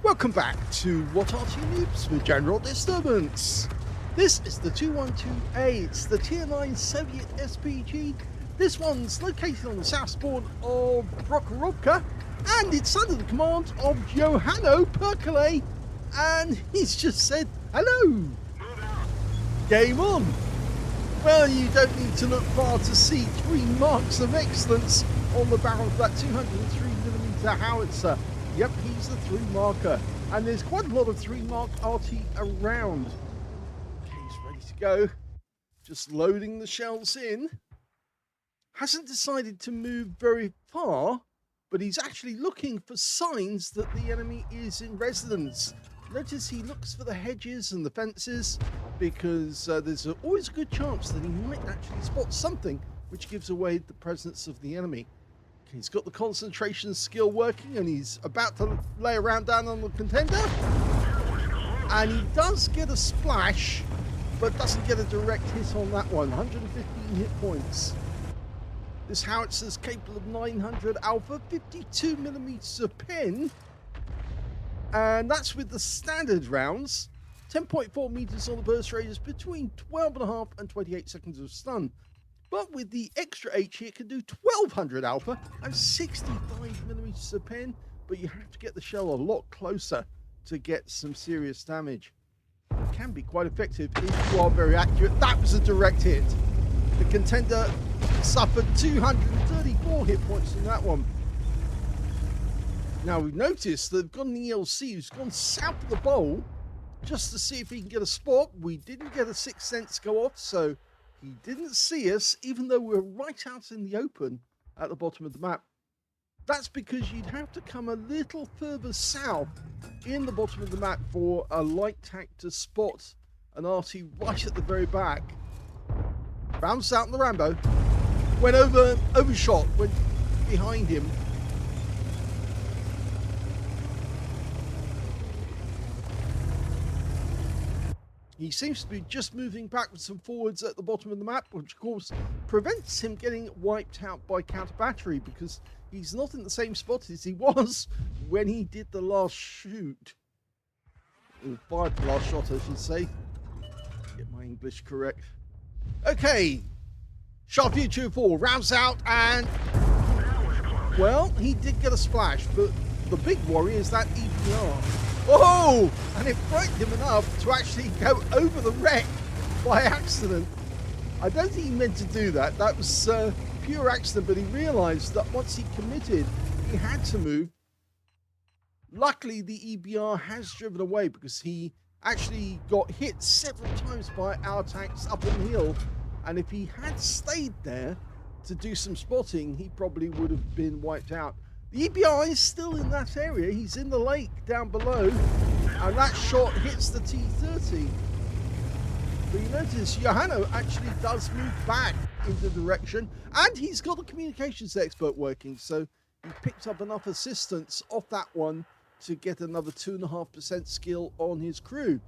Welcome back to What Arty Noobs with General Disturbance. This is the 212A, it's the Tier 9 Soviet SPG. This one's located on the south spawn of Prokhorovka, and it's under the command of johanonperkele, and he's just said, hello! Game on! Well, you don't need to look far to see 3 marks of excellence on the barrel of that 203mm howitzer. Yep, he's the 3 marker, and there's quite a lot of 3 mark Arty around. Okay, he's ready to go. Just loading the shells in. Hasn't decided to move very far, but he's actually looking for signs that the enemy is in residence. Notice he looks for the hedges and the fences, because there's always a good chance that he might actually spot something which gives away the presence of the enemy. Okay, he's got the concentration skill working, and he's about to lay around down on the contender. And he does get a splash, but doesn't get a direct hit on that one. 115 hit points. This howitzer is capable of 900 alpha, 52mm of pen. And that's with the standard rounds. 10.4 meters on the burst radius, between 12.5 and 28 seconds of stun. But with the extra H, it can do 1200 alpha and 65mm of pen. But you have to get the shell a lot closer to get some serious damage. It can be quite effective if you are very accurate. That was a direct hit. The contender suffered 234 hit points from that one. Now we've noticed that they've got an ELC who's gone south of the bowl just to see if he can get a spot. We didn't get a 6th sense go off, so he didn't see us, even though we're right out in the open at the bottom of the map. That's because you'd have to come a little further south in the bottom of the map for a light tac to spot an Arty right at the very back. Bounced out in the Rambo, went overshot, went behind him. He seems to be just moving backwards and forwards at the bottom of the map, which of course prevents him getting wiped out by counter battery, because he's not in the same spot as he was when he did the last shoot. Or fired the last shot, I should say. Get my English correct. Okay. Sharp View 2-4 rounds out, and well, he did get a splash, but the big worry is that EPR. Oh! And it frightened him enough to actually go over the wreck by accident. I don't think he meant to do that. That was pure accident, but he realized that once he committed, he had to move. Luckily, the EBR has driven away, because he actually got hit several times by our tanks up on the hill. And if he had stayed there to do some spotting, he probably would have been wiped out. The EBR is still in that area. He's in the lake down below, and that shot hits the T-30. But you notice Johanno actually does move back in the direction, and he's got the communications expert working, so he picked up enough assistance off that one to get another 2.5% skill on his crew.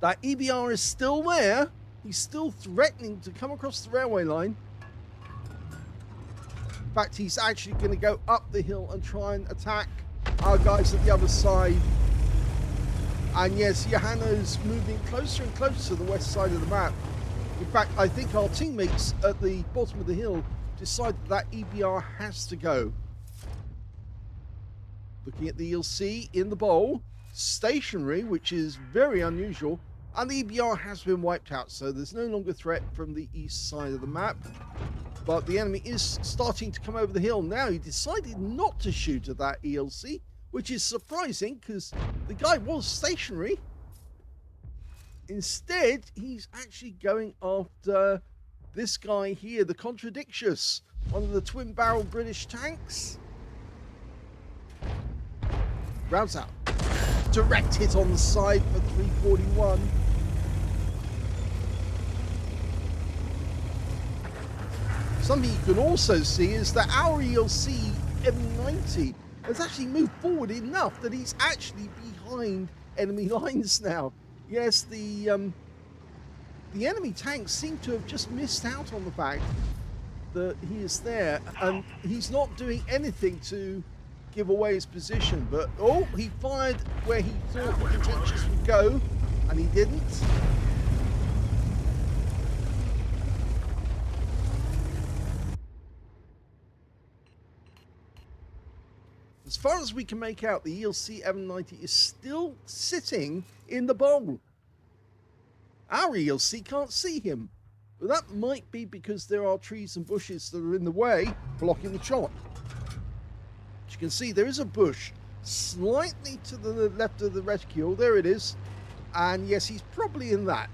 That EBR is still there. He's still threatening to come across the railway line. In fact, he's actually going to go up the hill and try and attack our guys at the other side. And yes, Johanno's moving closer and closer to the west side of the map. In fact, I think our teammates at the bottom of the hill decided that EBR has to go. Looking at the ELC in the bowl, stationary, which is very unusual, and the EBR has been wiped out, so there's no longer threat from the east side of the map. But the enemy is starting to come over the hill now. He decided not to shoot at that ELC, which is surprising, because the guy was stationary. Instead, he's actually going after this guy here, the Contradictious, one of the twin-barrel British tanks. Rounds out. Direct hit on the side for 341. Something you can also see is that our ELC M90 has actually moved forward enough that he's actually behind enemy lines now. Yes, the enemy tanks seem to have just missed out on the fact that he is there, and he's not doing anything to give away his position. But, oh, he fired where he thought the contentious would go, and he didn't. As far as we can make out, the ELC M90 is still sitting in the bowl. Our ELC can't see him, but that might be because there are trees and bushes that are in the way, blocking the shot. As you can see, there is a bush slightly to the left of the reticule. There it is. And yes, he's probably in that.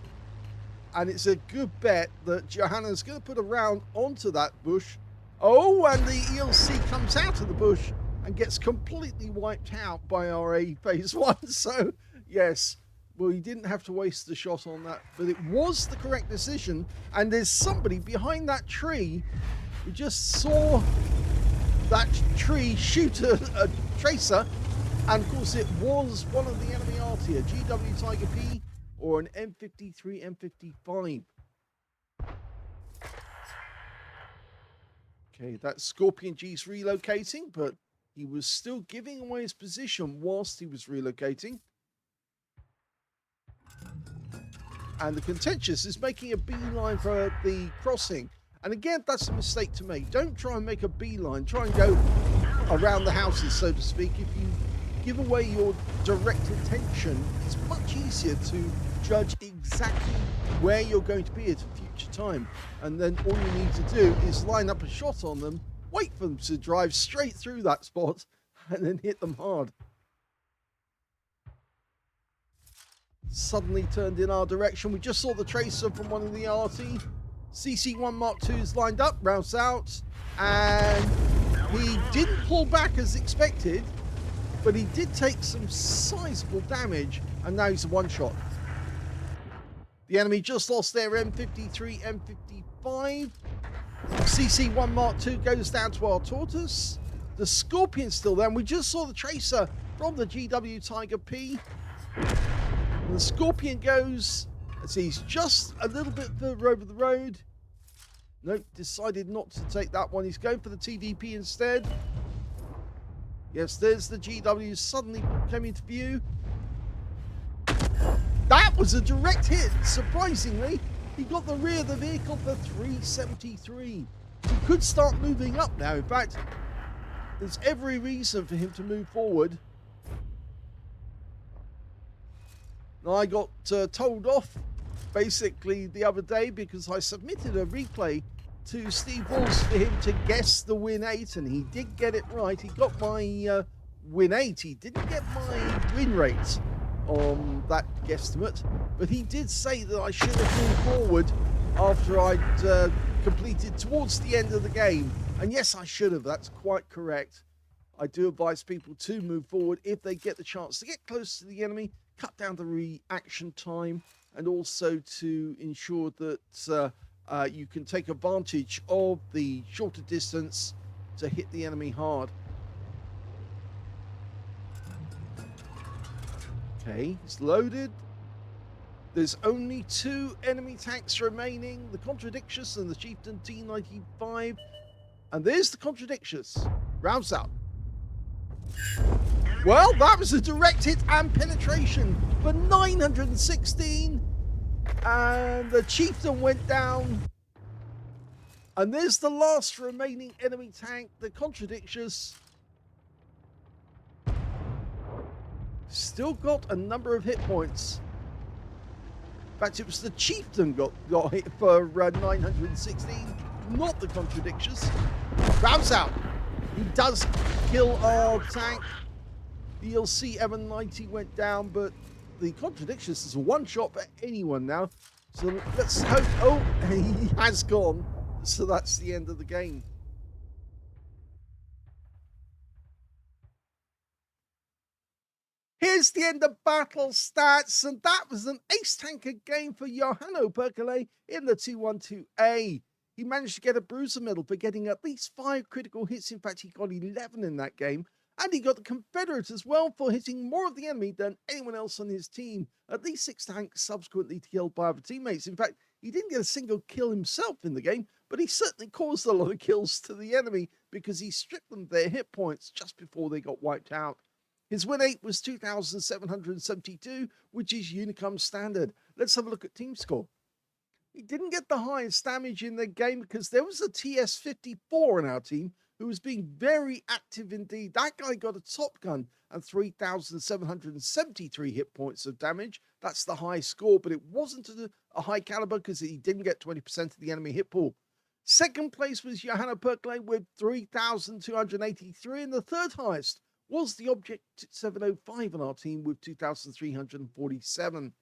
And it's a good bet that Johanna's going to put a round onto that bush. Oh, and the ELC comes out of the bush and gets completely wiped out by our A phase 1. So, yes, well, he didn't have to waste the shot on that, but it was the correct decision. And there's somebody behind that tree who just saw that tree shoot a tracer. And, of course, it was one of the enemy Arty, a GW Tiger P or an M53, M55. Okay, that Scorpion G's relocating, but he was still giving away his position whilst he was relocating. And the contentious is making a beeline for the crossing. And again, that's a mistake to make. Don't try and make a beeline. Try and go around the houses, so to speak. If you give away your direct attention, it's much easier to judge exactly where you're going to be at a future time. And then all you need to do is line up a shot on them, wait for them to drive straight through that spot, and then hit them hard. Suddenly turned in our direction. We just saw the tracer from one of the Arty. CC1 Mark II's lined up, routes out, and he didn't pull back as expected, but he did take some sizable damage, and now he's a one-shot. The enemy just lost their M53, M55. CC1 Mark II goes down to our Tortoise. The Scorpion's still there, and we just saw the tracer from the GW Tiger P. And the Scorpion goes, as he's just a little bit further over the road. Nope, decided not to take that one. He's going for the TVP instead. Yes, there's the GW suddenly came into view. That was a direct hit, surprisingly. He got the rear of the vehicle for 373. He could start moving up now. In fact, there's every reason for him to move forward. Now, I got told off basically the other day because I submitted a replay to Steve Walsh for him to guess the win 8, and he did get it right. He got my win 8. He didn't get my win rate on that guesstimate, but he did say that I should have moved forward after I'd completed towards the end of the game. And yes, I should have. That's quite correct. I do advise people to move forward if they get the chance to get close to the enemy, cut down the reaction time, and also to ensure that you can take advantage of the shorter distance to hit the enemy hard. Okay, it's loaded. There's only 2 enemy tanks remaining, the Contradictious and the Chieftain T95. And there's the Contradictious. Rounds out. Well, that was a direct hit and penetration for 916. And the Chieftain went down. And there's the last remaining enemy tank, the Contradictious. Still got a number of hit points. In fact, it was the Chieftain got hit for 916, not the Contradictious. Rounds out. He does kill our tank. The ELC M90 went down, but the Contradictious is a one-shot for anyone now. So let's hope... Oh, he has gone. So that's the end of the game. Here's the end of battle stats, and that was an ace tanker game for johanonperkele in the 212A. He managed to get a bruiser medal for getting at least 5 critical hits. In fact, he got 11 in that game. And he got the Confederate as well for hitting more of the enemy than anyone else on his team. At least 6 tanks subsequently killed by other teammates. In fact, he didn't get a single kill himself in the game, but he certainly caused a lot of kills to the enemy because he stripped them their hit points just before they got wiped out. His win rate was 2,772, which is Unicum standard. Let's have a look at team score. He didn't get the highest damage in the game because there was a TS-54 in our team who was being very active indeed. That guy got a top gun and 3,773 hit points of damage. That's the high score, but it wasn't a high caliber because he didn't get 20% of the enemy hit pool. Second place was johanonperkele with 3,283, and the third highest was the Object 705 on our team with 2,347.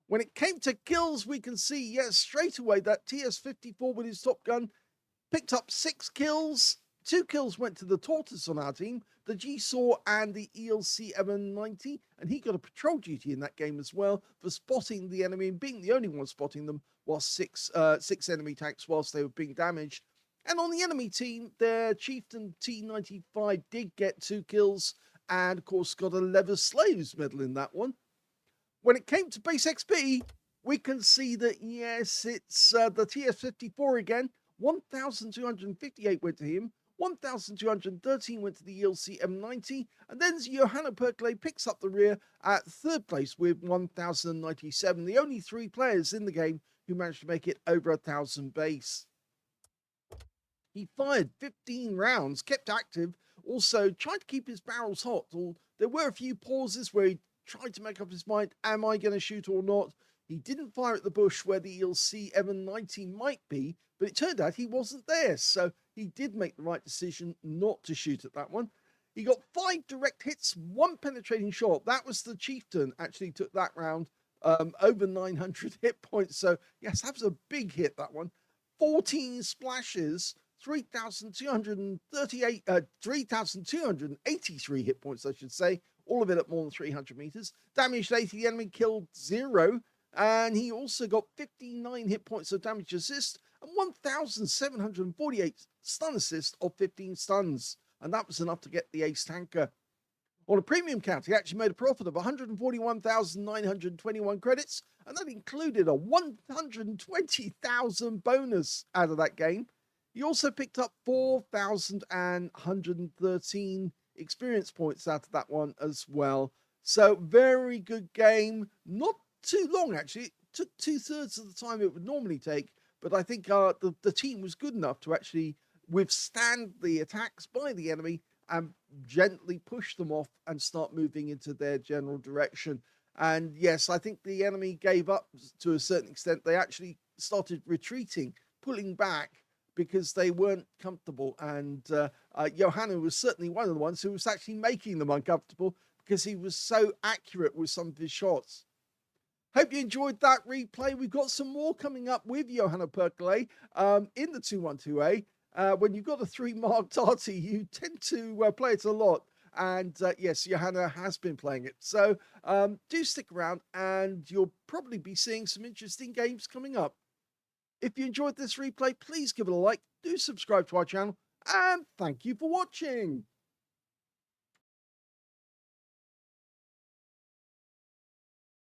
When it came to kills, we can see, yes, straight away that TS-54 with his top gun picked up 6 kills. 2 kills went to the Tortoise on our team, the G-Saw and the ELC M90, and he got a patrol duty in that game as well for spotting the enemy and being the only one spotting them while six enemy tanks whilst they were being damaged. And on the enemy team, their Chieftain T95 did get 2 kills and, of course, got a Leather Slaves medal in that one. When it came to base XP, we can see that, yes, it's the TS-54 again. 1,258 went to him. 1,213 went to the ELC M90. And then johanonperkele picks up the rear at third place with 1,097. The only 3 players in the game who managed to make it over 1,000 base. He fired 15 rounds, kept active, also tried to keep his barrels hot. There were a few pauses where he tried to make up his mind, am I going to shoot or not? He didn't fire at the bush where the ELC M90 might be, but it turned out he wasn't there, so he did make the right decision not to shoot at that one. He got 5 direct hits, 1 penetrating shot. That was the Chieftain, actually took that round, over 900 hit points, so yes, that was a big hit, that one. 14 splashes, 3,283 hit points, I should say, all of it at more than 300 meters. Damaged 80, the enemy killed 0, and he also got 59 hit points of damage assist and 1,748 stun assist of 15 stuns, and that was enough to get the ace tanker. On a premium count, he actually made a profit of 141,921 credits, and that included a 120,000 bonus out of that game. He also picked up 4,113 experience points out of that one as well. So very good game. Not too long, actually. It took 2/3 of the time it would normally take, but I think the team was good enough to actually withstand the attacks by the enemy and gently push them off and start moving into their general direction. And yes, I think the enemy gave up to a certain extent. They actually started retreating, pulling back, because they weren't comfortable. And Johanna was certainly one of the ones who was actually making them uncomfortable because he was so accurate with some of his shots. Hope you enjoyed that replay. We've got some more coming up with johanonperkele in the 212A. When you've got a 3-marked Arty, you tend to play it a lot. And yes, Johanna has been playing it. So do stick around and you'll probably be seeing some interesting games coming up. If you enjoyed this replay, please give it a like, do subscribe to our channel, and thank you for watching.